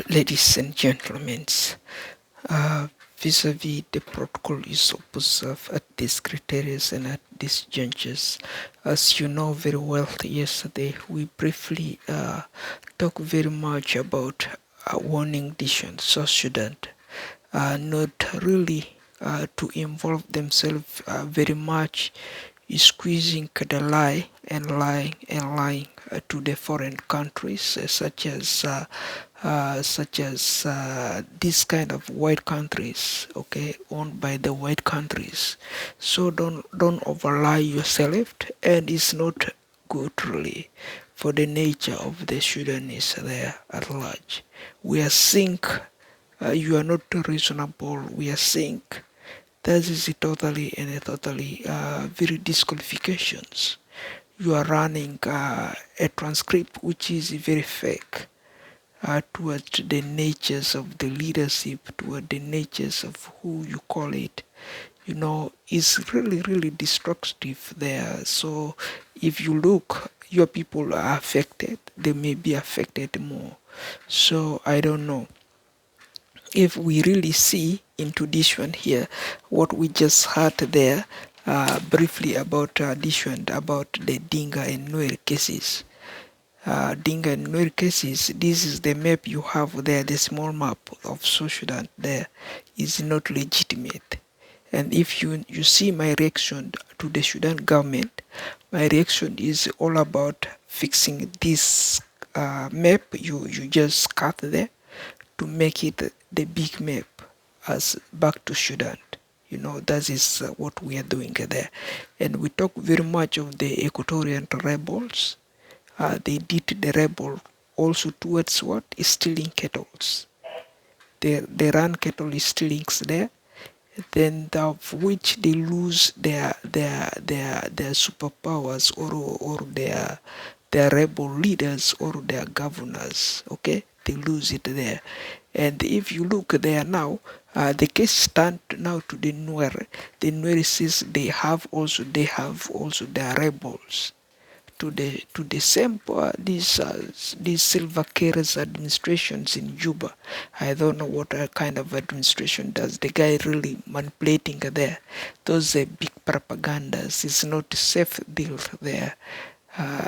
Ladies and gentlemen, uh, vis-a-vis the protocol is observed at these criteria and at these junctures. As you know very well, yesterday we briefly talked very much about warning decision South Sudan, not really to involve themselves very much squeezing the lie and lying to the foreign countries such as this kind of white countries, okay, owned by the white countries. So don't overlie yourself, and it's not good really for the nature of the Sudanese there at large. We are seeing you are not reasonable. We are seeing that is totally and totally very disqualifications. You are running a transcript which is very fake towards the natures of the leadership, toward the natures of who you call it. You know, is really destructive there. So if you look, your people are affected. They may be affected more. So I don't know if we really see into this one here, what we just heard there briefly about this one, about the Dinga and Nuer cases. Dinga and Nuer cases, this is the map you have there, the small map of South Sudan there is not legitimate. And if you see my reaction to the Sudan government, my reaction is all about fixing this map you just cut there to make it the big map as back to Sudan. You know, that is what we are doing there. And we talk very much of the Equatorian rebels. They did the rebel also towards what? Stealing cattle. They run cattle stealing there, then of which they lose their superpowers or their rebel leaders or their governors. Okay, they lose it there. And if you look there now, the case stand now to the Nuer. The Nuer says they have also their rebels to the same these Silva Care's administrations in Juba. I don't know what kind of administration does the guy really manipulating there. Those big propagandas is not a safe deal there.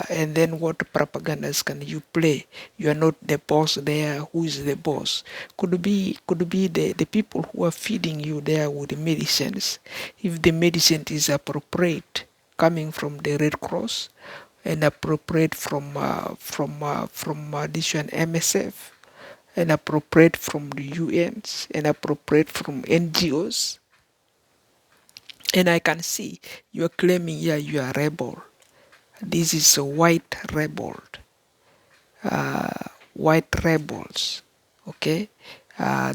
And then what propagandas can you play? You are not the boss there. Who is the boss? Could be the people who are feeding you there with the medicines. If the medicine is appropriate coming from the Red Cross and appropriate from this one MSF and appropriate from the UNs and appropriate from NGOs. And I can see you are claiming here you are rebel. This is a white rebel, white rebels, okay?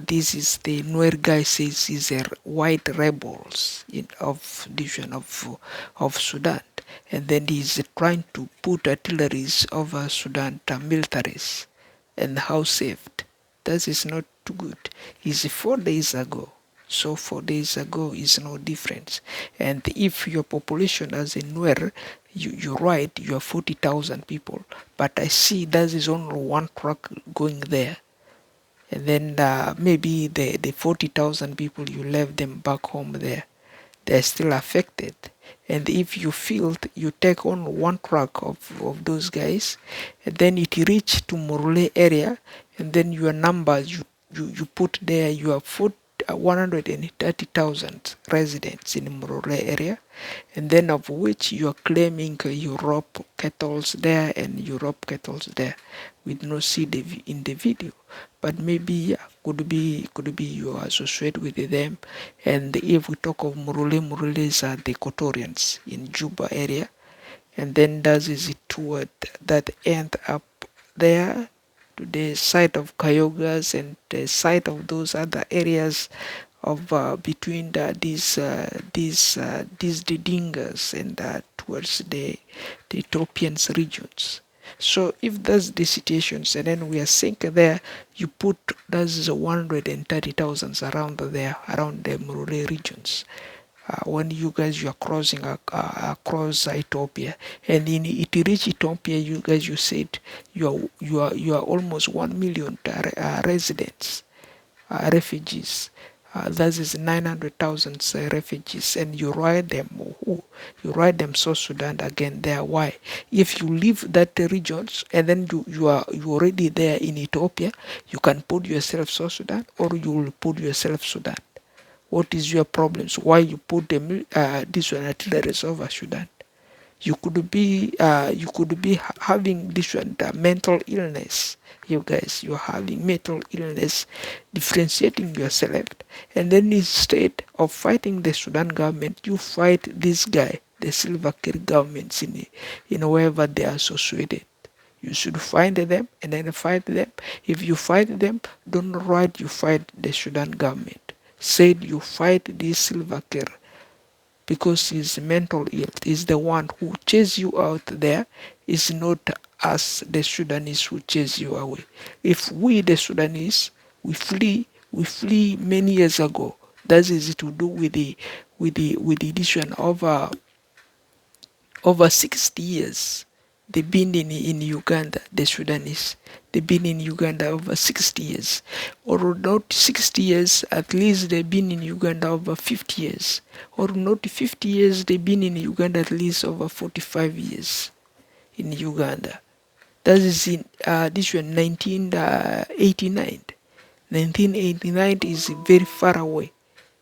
This is the Nuer guy says is a white rebels of division of Sudan, and then he's trying to put artilleries over Sudan militaries, and how saved. That is not too good. It's 4 days ago. So 4 days ago is no difference. And if your population as in Nuer, you're right, you are 40,000 people. But I see that is only one truck going there. And then maybe the 40,000 people, you left them back home there. They're still affected. And if you feel you take on one truck of those guys, and then it reach to Morule area, and then your numbers you put there, you have 130,000 residents in Morule area, and then of which you are claiming Europe kettles there and Europe kettles there, with no seed in the video. But maybe could be you associate with them. And if we talk of Murules are the Equatorians in Juba area, and then that is it toward that end up there to the site of Kayogas and the site of those other areas of between these the Dingas and towards the Ethiopian regions. So if that's the situations, and then we are saying there, you put that's 130,000 around there, around the Murule regions. when you are crossing across Ethiopia, and in it reach Ethiopia, you said you are almost 1 million residents, refugees. That is 900,000 refugees, and you write them, you write them South Sudan again there. Why? If you leave that regions and then you already there in Ethiopia, you can put yourself South Sudan or you will put yourself Sudan. What is your problems? Why you put this one artilleries over Sudan? You could be having different mental illness. You guys, you're having mental illness, differentiating yourself, and then instead of fighting the Sudan government, you fight this guy, the Silva Kir governments in wherever they are associated. You should find them and then fight them. If you fight them, don't write you fight the Sudan government. Said you fight this Silva Kir because his mental ill is the one who chase you out there, is not us the Sudanese who chase you away. If we the Sudanese we flee many years ago. That is to do with the edition of over 60 years. They've been in Uganda, the Sudanese. They've been in Uganda over 60 years. Or not 60 years, at least they've been in Uganda over 50 years. Or not 50 years, they've been in Uganda at least over 45 years in Uganda. That is in this one 1989. 1989 is very far away.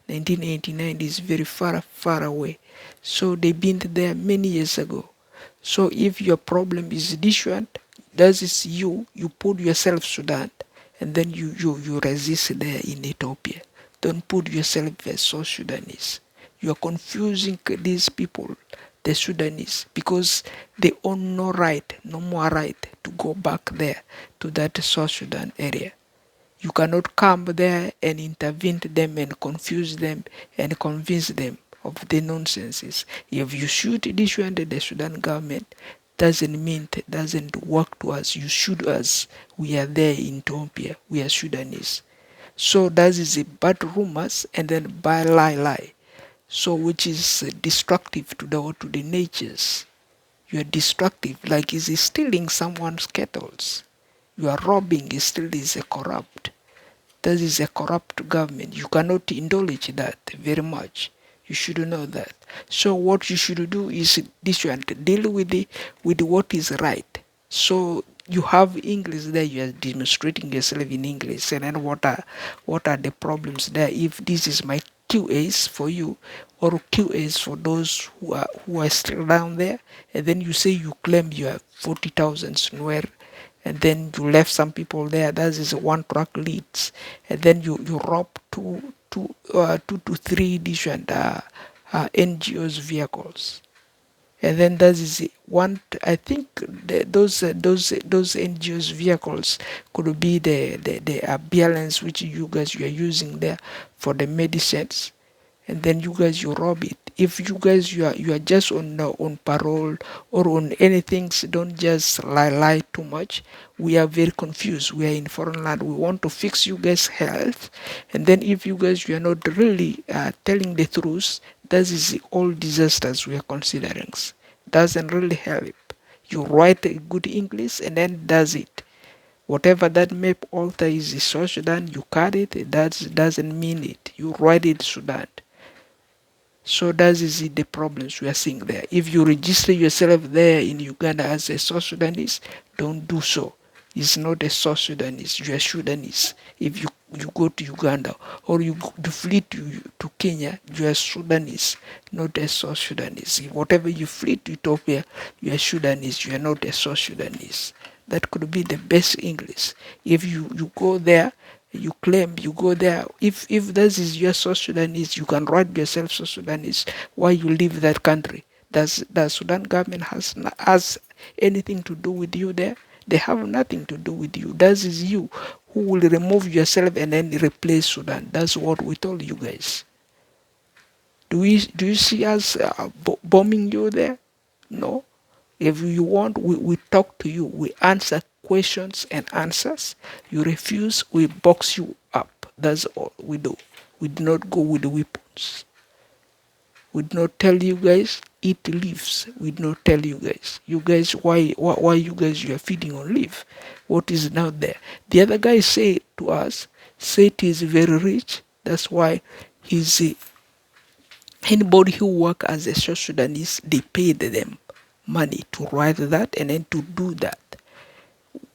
1989 is very far away. So they've been there many years ago. So if your problem is this one, that is you put yourself Sudan, and then you resist there in Ethiopia. Don't put yourself as South Sudanese. You are confusing these people, the Sudanese, because they own no more right to go back there to that South Sudan area. You cannot come there and intervene to them and confuse them and convince them of the nonsenses. If you shoot this one, the Sudan government doesn't mean it doesn't work to us. You shoot us. We are there in Ethiopia. We are Sudanese. So that is a bad rumors and then bad lie. So which is destructive to the natures. You are destructive, like is stealing someone's kettles. You are robbing, still is a corrupt. That is a corrupt government. You cannot indulge that very much. You should know that. So what you should do is this one, to deal with what is right. So you have English there, you are demonstrating yourself in English, and then what are the problems there? If this is my QAs for you or QAs for those who are still down there, and then you say you claim you have 40,000 Nuer, and then you left some people there. That is one truck leads, and then you rob two to three different NGOs vehicles, and then that is one. I think those NGOs vehicles could be the balance which you guys you are using there for the medicines, and then you rob it. If you guys you are just on parole or on anything, so don't just lie too much. We are very confused. We are in foreign land. We want to fix you guys' health, and then if you guys you are not really telling the truth, that is all disasters we are considering. Doesn't really help. You write a good English and then does it. Whatever that map alter is South Sudan, you cut it. That doesn't mean it. You write it Sudan. So that is the problems we are seeing there. If you register yourself there in Uganda as a South Sudanese, don't do so. It's not a South Sudanese, you are Sudanese. If you go to Uganda or you flee to Kenya, you are Sudanese, not a South Sudanese. If whatever you flee to Ethiopia, you are Sudanese, you are not a South Sudanese. That could be the best English. If you go there, you claim you go there. If this is your South Sudanese, you can write yourself South Sudanese. Why you leave that country? Does the Sudan government has anything to do with you there? They have nothing to do with you. That is you who will remove yourself and then replace Sudan. That's what we told you guys. Do you see us bombing you there? No. If you want, we talk to you. We answer questions and answers. You refuse, we box you up. That's all we do. We do not go with the weapons. We did not tell you guys eat leaves. We did not tell you guys. You guys, why you guys you are feeding on leaf? What is now there? The other guy said to us, said he's very rich. That's why he's anybody who work as a South Sudanese, they paid them money to write that and then to do that.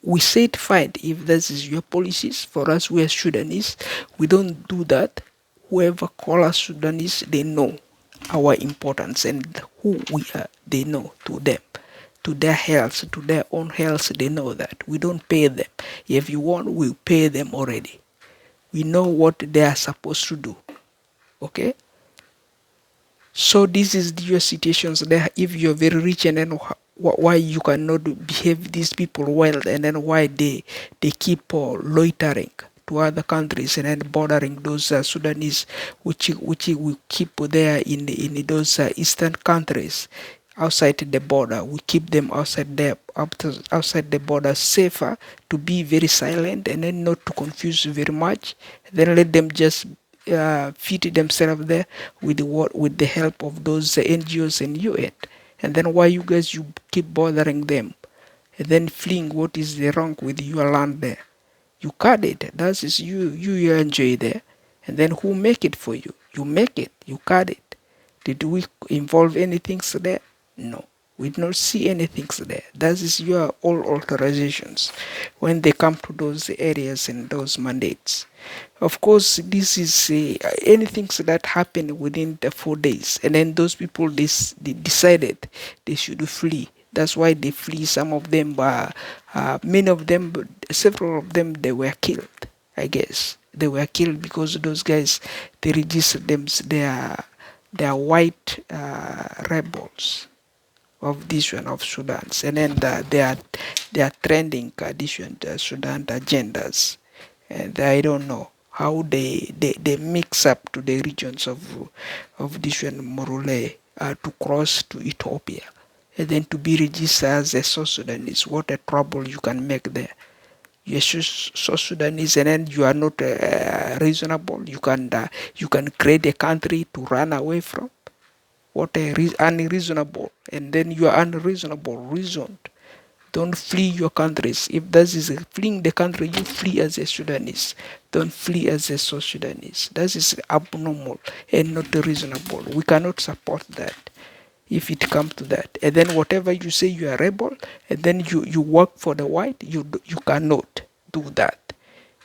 We said fine, if this is your policies, for us we are Sudanese, we don't do that. Whoever call us Sudanese, they know our importance and who we are, they know to them. To their health, to their own health, they know that. We don't pay them. If you want, we pay them already. We know what they are supposed to do. Okay? So this is your situations there. If you're very rich and then why you cannot behave these people well, and then why they keep loitering to other countries and then bordering those Sudanese which we keep there in those eastern countries outside the border. We keep them outside the border safer, to be very silent and then not to confuse very much. Then let them just feed themselves there with the help of those NGOs and UN. And then why you guys you keep bothering them and then fleeing? What is the wrong with your land there? You cut it. That is you enjoy there. And then who make it for you? You make it. You cut it. Did we involve anything there? No. We did not see anything there. That is your all authorizations when they come to those areas and those mandates. Of course, this is anything that happened within the 4 days, and then those people they decided they should flee. That's why they flee. Some of them, many of them, several of them, they were killed. I guess they were killed because those guys they registered them. They are white rebels of this one of Sudan, and then they are trending different Sudan agendas, and I don't know how they mix up to the regions of different Morule to cross to Ethiopia, and then to be registered as a South Sudanese. What a trouble you can make there. You're South Sudanese, and then you are not reasonable. You can create a country to run away from. What a unreasonable, and then you are unreasonable reasoned. Don't flee your countries. If that is fleeing the country, you flee as a Sudanese. Don't flee as a South Sudanese. That is abnormal and not reasonable. We cannot support that if it comes to that. And then whatever you say you are rebel, and then you work for the white, you cannot do that.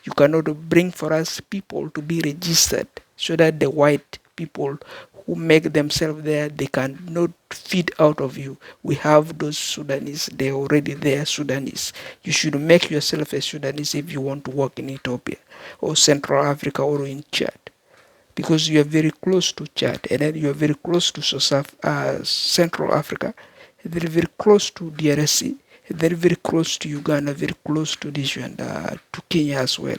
You cannot bring for us people to be registered so that the white people who make themselves there, they cannot feed out of you. We have those Sudanese, they're already there, Sudanese. You should make yourself a Sudanese if you want to work in Ethiopia or Central Africa or in Chad, because you are very close to Chad, and then you are very close to Central Africa, very, very close to DRC, very, very close to Uganda, very close to this one, to Kenya as well.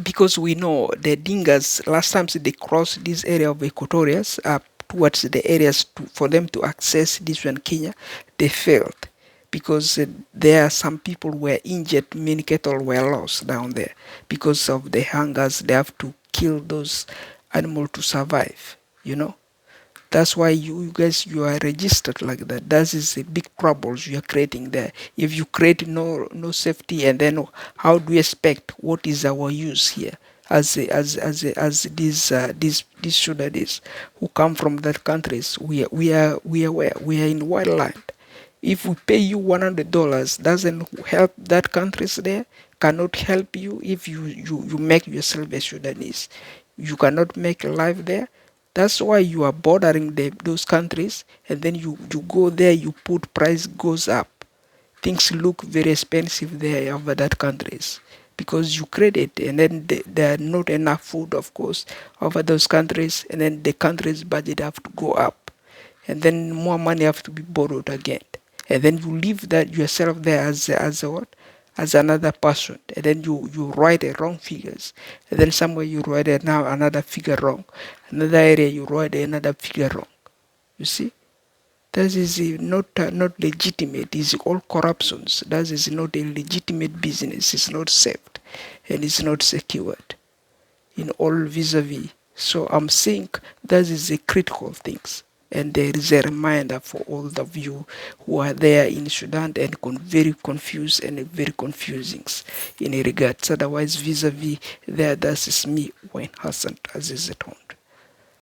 Because we know the Dingas, last time they crossed this area of Equatorius towards the areas for them to access this one Kenya, they failed. Because there are some people were injured, many cattle were lost down there. Because of the hungers, they have to kill those animals to survive, you know. That's why you guys you are registered like that. That is a big troubles you are creating there. If you create no safety, and then how do we expect what is our use here as these Sudanese who come from that countries? We are where we are in wild land. If we pay you $100, doesn't help that countries there. Cannot help you if you make yourself a Sudanese. You cannot make a life there. That's why you are bordering those countries, and then you go there, you put price goes up. Things look very expensive there over that countries because you credit, and then there are not enough food, of course, over those countries, and then the country's budget have to go up, and then more money have to be borrowed again, and then you leave that yourself there as a what? As another person, and then you write the wrong figures, and then somewhere you write now another figure wrong, another area you write another figure wrong. You see, that is not legitimate. It's all corruptions. That is not a legitimate business. It's not safe, and it's not secured in all vis-a-vis. So I'm saying that is a critical things. And there is a reminder for all of you who are there in Sudan and very confused and very confusing in regards. Otherwise, vis-a-vis there, that is me, Wayne Hassan Aziz at home.